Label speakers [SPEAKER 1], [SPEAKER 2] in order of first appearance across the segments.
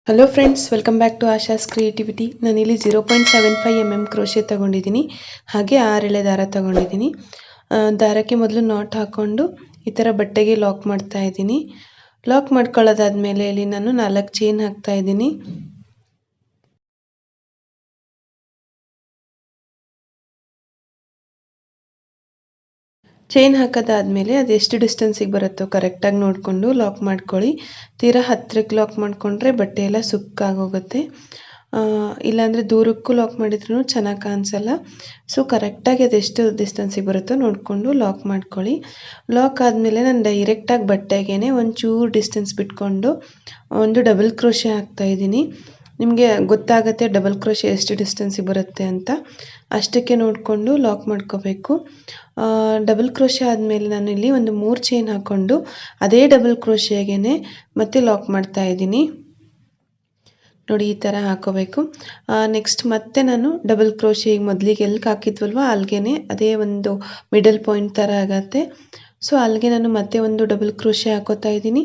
[SPEAKER 1] Hello friends, welcome back to Asha's creativity. ನಾನಿಲ್ಲಿ 0.75 mm crochet ತೊಗೊಂಡಿದ್ದೀನಿ. ಹಾಗೆ 6 ಎಳೆ ದಾರ ತೊಗೊಂಡಿದ್ದೀನಿ. ದಾರಕ್ಕೆ ಮೊದಲು ನಾಟ್ ಹಾಕ್ಕೊಂಡು ಈ ಥರ ಬಟ್ಟೆಗೆ ಲಾಕ್ ಮಾಡ್ತಾ ಇದ್ದೀನಿ. ಲಾಕ್ ಮಾಡ್ಕೊಳ್ಳೋದಾದ್ಮೇಲೆ ಇಲ್ಲಿ ನಾನು 4 ಚೈನ್ ಹಾಕ್ತಾ ಇದ್ದೀನಿ. ಚೈನ್ ಹಾಕೋದಾದ್ಮೇಲೆ ಅದು ಎಷ್ಟು ಡಿಸ್ಟೆನ್ಸಿಗೆ ಬರುತ್ತೋ ಕರೆಕ್ಟಾಗಿ ನೋಡಿಕೊಂಡು ಲಾಕ್ ಮಾಡ್ಕೊಳ್ಳಿ. ತೀರಾ ಹತ್ತಿರಕ್ಕೆ ಲಾಕ್ ಮಾಡಿಕೊಂಡ್ರೆ ಬಟ್ಟೆ ಎಲ್ಲ ಸುಕ್ಕಾಗೋಗುತ್ತೆ. ಇಲ್ಲಾಂದರೆ ದೂರಕ್ಕೂ ಲಾಕ್ ಮಾಡಿದ್ರೂ ಚೆನ್ನಾಗಿ ಕಾಣಿಸಲ್ಲ. ಸೊ ಕರೆಕ್ಟಾಗಿ ಅದೆಷ್ಟು ಡಿಸ್ಟೆನ್ಸಿಗೆ ಬರುತ್ತೋ ನೋಡಿಕೊಂಡು ಲಾಕ್ ಮಾಡ್ಕೊಳ್ಳಿ. ಲಾಕ್ ಆದಮೇಲೆ ನಾನು ಡೈರೆಕ್ಟಾಗಿ ಬಟ್ಟೆಗೇ ಒಂಚೂರು ಡಿಸ್ಟೆನ್ಸ್ ಬಿಟ್ಕೊಂಡು ಒಂದು ಡಬಲ್ ಕ್ರೋಶೆ ಹಾಕ್ತಾಯಿದ್ದೀನಿ. ನಿಮಗೆ ಗೊತ್ತಾಗುತ್ತೆ ಡಬಲ್ ಕ್ರೋಶೆ ಎಷ್ಟು ಡಿಸ್ಟೆನ್ಸಿಗೆ ಬರುತ್ತೆ ಅಂತ. ಅಷ್ಟಕ್ಕೆ ನೋಡಿಕೊಂಡು ಲಾಕ್ ಮಾಡ್ಕೋಬೇಕು. ಡಬಲ್ ಕ್ರೋಶೆ ಆದಮೇಲೆ ನಾನು ಇಲ್ಲಿ ಒಂದು 3 ಚೈನ್ ಹಾಕ್ಕೊಂಡು ಅದೇ ಡಬಲ್ ಕ್ರೋಶೆಗೇ ಮತ್ತೆ ಲಾಕ್ ಮಾಡ್ತಾ ಇದ್ದೀನಿ. ನೋಡಿ, ಈ ಥರ ಹಾಕೋಬೇಕು. ನೆಕ್ಸ್ಟ್ ಮತ್ತೆ ನಾನು ಡಬಲ್ ಕ್ರೋಶೆ ಈಗ ಮೊದಲಿಗೆ ಎಲ್ಲಿ ಹಾಕಿದ್ವಲ್ವ ಅಲ್ಲಿಗೆ ಅದೇ ಒಂದು ಮಿಡಲ್ ಪಾಯಿಂಟ್ ಥರ ಆಗುತ್ತೆ. ಸೊ ಅಲ್ಲಿಗೆ ನಾನು ಮತ್ತೆ ಒಂದು ಡಬಲ್ ಕ್ರೋಶೆ ಹಾಕೋತಾ ಇದ್ದೀನಿ.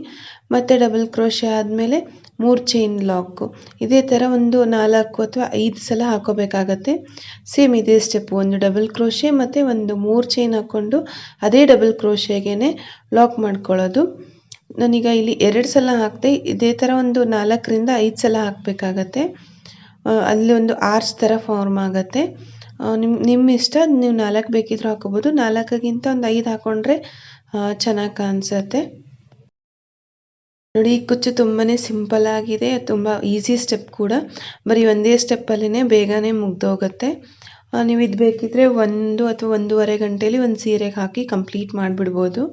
[SPEAKER 1] ಮತ್ತೆ ಡಬಲ್ ಕ್ರೋಶೆ ಆದಮೇಲೆ 3 ಚೈನ್ ಲಾಕು. ಇದೇ ಥರ ಒಂದು 4 ಅಥವಾ 5 ಸಲ ಹಾಕೋಬೇಕಾಗತ್ತೆ. ಸೇಮ್ ಇದೇ ಸ್ಟೆಪ್ಪು, ಒಂದು ಡಬಲ್ ಕ್ರೋಶೆ ಮತ್ತು ಒಂದು 3 ಚೈನ್ ಹಾಕ್ಕೊಂಡು ಅದೇ ಡಬಲ್ ಕ್ರೋಶೆಗೇ ಲಾಕ್ ಮಾಡ್ಕೊಳ್ಳೋದು. ನಾನೀಗ ಇಲ್ಲಿ 2 ಸಲ ಹಾಕಿದೆ. ಇದೇ ಥರ ಒಂದು 4ರಿಂದ 5 ಸಲ ಹಾಕಬೇಕಾಗತ್ತೆ. ಅಲ್ಲಿ ಒಂದು ಆರ್ಚ್ ಥರ ಫಾರ್ಮ್ ಆಗುತ್ತೆ. ನಿಮ್ಮ ಇಷ್ಟ, ನೀವು 4 ಬೇಕಿದ್ರೂ ಹಾಕೋಬೋದು. 4ಗಿಂತ ಒಂದು 5 ಹಾಕ್ಕೊಂಡ್ರೆ ಚೆನ್ನಾಗಿ ಕಾಣಿಸುತ್ತೆ. ನೋಡಿ, ಈ ಕುಚ್ಚು ತುಂಬಾ ಸಿಂಪಲ್ ಆಗಿದೆ, ತುಂಬ ಈಸಿ ಸ್ಟೆಪ್ ಕೂಡ. ಬರೀ ಒಂದೇ ಸ್ಟೆಪ್ಪಲ್ಲೇ ಬೇಗನೆ ಮುಗ್ದೋಗುತ್ತೆ. ನೀವು ಇದು ಬೇಕಿದ್ದರೆ 1 ಅಥವಾ 1.5 ಗಂಟೆಯಲ್ಲಿ ಒಂದು ಸೀರೆಗೆ ಹಾಕಿ ಕಂಪ್ಲೀಟ್ ಮಾಡಿಬಿಡ್ಬೋದು.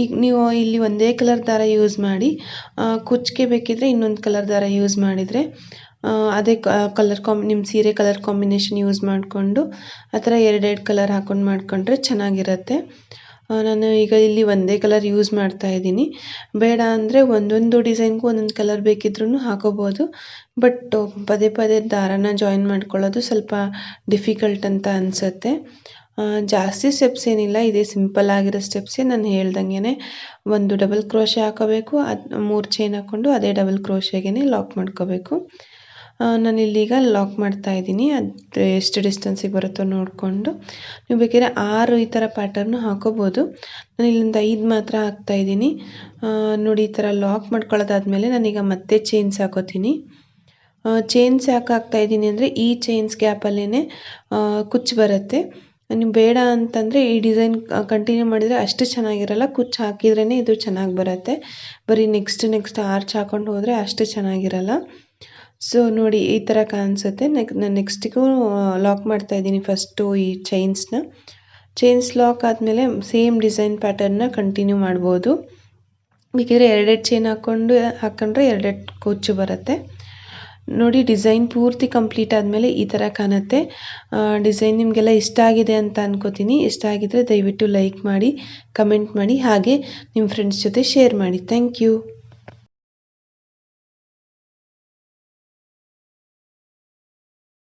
[SPEAKER 1] ಈಗ ನೀವು ಇಲ್ಲಿ ಒಂದೇ ಕಲರ್ ದಾರ ಯೂಸ್ ಮಾಡಿ, ಕುಚ್ಚಿಗೆ ಬೇಕಿದ್ದರೆ ಇನ್ನೊಂದು ಕಲರ್ ದಾರ ಯೂಸ್ ಮಾಡಿದರೆ ಅದೇ ನಿಮ್ಮ ಸೀರೆ ಕಲರ್ ಕಾಂಬಿನೇಷನ್ ಯೂಸ್ ಮಾಡಿಕೊಂಡು ಆ ಥರ 2 ಕಲರ್ ಹಾಕ್ಕೊಂಡು ಮಾಡಿಕೊಂಡ್ರೆ ಚೆನ್ನಾಗಿರುತ್ತೆ. ನಾನು ಈಗ ಇಲ್ಲಿ ಒಂದೇ ಕಲರ್ ಯೂಸ್ ಮಾಡ್ತಾ ಇದ್ದೀನಿ. ಬೇಡ ಅಂದರೆ ಒಂದೊಂದು ಡಿಸೈನ್ಗೂ ಒಂದೊಂದು ಕಲರ್ ಬೇಕಿದ್ರೂ ಹಾಕೋಬೋದು. ಬಟ್ ಪದೇ ಪದೇ ದಾರನ ಜಾಯಿನ್ ಮಾಡ್ಕೊಳ್ಳೋದು ಸ್ವಲ್ಪ ಡಿಫಿಕಲ್ಟ್ ಅಂತ ಅನಿಸುತ್ತೆ. ಜಾಸ್ತಿ ಸ್ಟೆಪ್ಸ್ ಏನಿಲ್ಲ, ಇದೇ ಸಿಂಪಲ್ ಆಗಿರೋ ಸ್ಟೆಪ್ಸೇ. ನಾನು ಹೇಳ್ದಂಗೆ ಒಂದು ಡಬಲ್ ಕ್ರೋಶೆ ಹಾಕೋಬೇಕು, 3 ಚೈನ್ ಹಾಕ್ಕೊಂಡು ಅದೇ ಡಬಲ್ ಕ್ರೋಶೆಗೇ ಲಾಕ್ ಮಾಡ್ಕೋಬೇಕು. ನಾನಿಲ್ಲೀಗ ಲಾಕ್ ಮಾಡ್ತಾ ಇದ್ದೀನಿ. ಅದು ಎಷ್ಟು ಡಿಸ್ಟೆನ್ಸಿಗೆ ಬರುತ್ತೋ ನೋಡಿಕೊಂಡು ನೀವು ಬೇಕಾದ್ರೆ 6 ಈ ಥರ ಪ್ಯಾಟರ್ನು ಹಾಕೋಬೋದು. ನಾನು ಇಲ್ಲಿಂದ 5 ಮಾತ್ರ ಹಾಕ್ತಾಯಿದ್ದೀನಿ. ನೋಡಿ, ಈ ಥರ ಲಾಕ್ ಮಾಡ್ಕೊಳ್ಳೋದಾದ್ಮೇಲೆ ನಾನೀಗ ಮತ್ತೆ ಚೈನ್ಸ್ ಹಾಕೋತೀನಿ. ಚೈನ್ಸ್ ಯಾಕೆ ಹಾಕ್ತಾಯಿದ್ದೀನಿ ಅಂದರೆ ಈ ಚೈನ್ಸ್ ಗ್ಯಾಪಲ್ಲೇ ಕುಚ್ಚು ಬರುತ್ತೆ. ನೀವು ಬೇಡ ಅಂತಂದರೆ ಈ ಡಿಸೈನ್ ಕಂಟಿನ್ಯೂ ಮಾಡಿದರೆ ಅಷ್ಟು ಚೆನ್ನಾಗಿರಲ್ಲ. ಕುಚ್ಚು ಹಾಕಿದ್ರೇ ಇದು ಚೆನ್ನಾಗಿ ಬರುತ್ತೆ. ಬರೀ ನೆಕ್ಸ್ಟ್ ಆರ್ಚ್ ಹಾಕ್ಕೊಂಡು ಹೋದರೆ ಅಷ್ಟು ಚೆನ್ನಾಗಿರಲ್ಲ. ಸೊ ನೋಡಿ, ಈ ಥರ ಕಾಣಿಸುತ್ತೆ. ನಾನು ನೆಕ್ಸ್ಟಿಗೂ ಲಾಕ್ ಮಾಡ್ತಾಯಿದ್ದೀನಿ. ಫಸ್ಟು ಈ ಚೈನ್ಸ್ ಲಾಕ್ ಆದಮೇಲೆ ಸೇಮ್ ಡಿಸೈನ್ ಪ್ಯಾಟರ್ನ ಕಂಟಿನ್ಯೂ ಮಾಡ್ಬೋದು. ಬೇಕಿದ್ರೆ 2 ಚೈನ್ ಹಾಕ್ಕೊಂಡ್ರೆ 2 ಕುಚ್ಚು ಬರುತ್ತೆ. ನೋಡಿ, ಡಿಸೈನ್ ಪೂರ್ತಿ ಕಂಪ್ಲೀಟ್ ಆದಮೇಲೆ ಈ ಥರ ಕಾಣುತ್ತೆ. ಡಿಸೈನ್ ನಿಮಗೆಲ್ಲ ಇಷ್ಟ ಆಗಿದೆ ಅಂತ ಅನ್ಕೋತೀನಿ. ಇಷ್ಟ ಆಗಿದ್ರೆ ದಯವಿಟ್ಟು ಲೈಕ್ ಮಾಡಿ, ಕಮೆಂಟ್ ಮಾಡಿ, ಹಾಗೆ ನಿಮ್ಮ ಫ್ರೆಂಡ್ಸ್ ಜೊತೆ ಶೇರ್ ಮಾಡಿ. Thank you.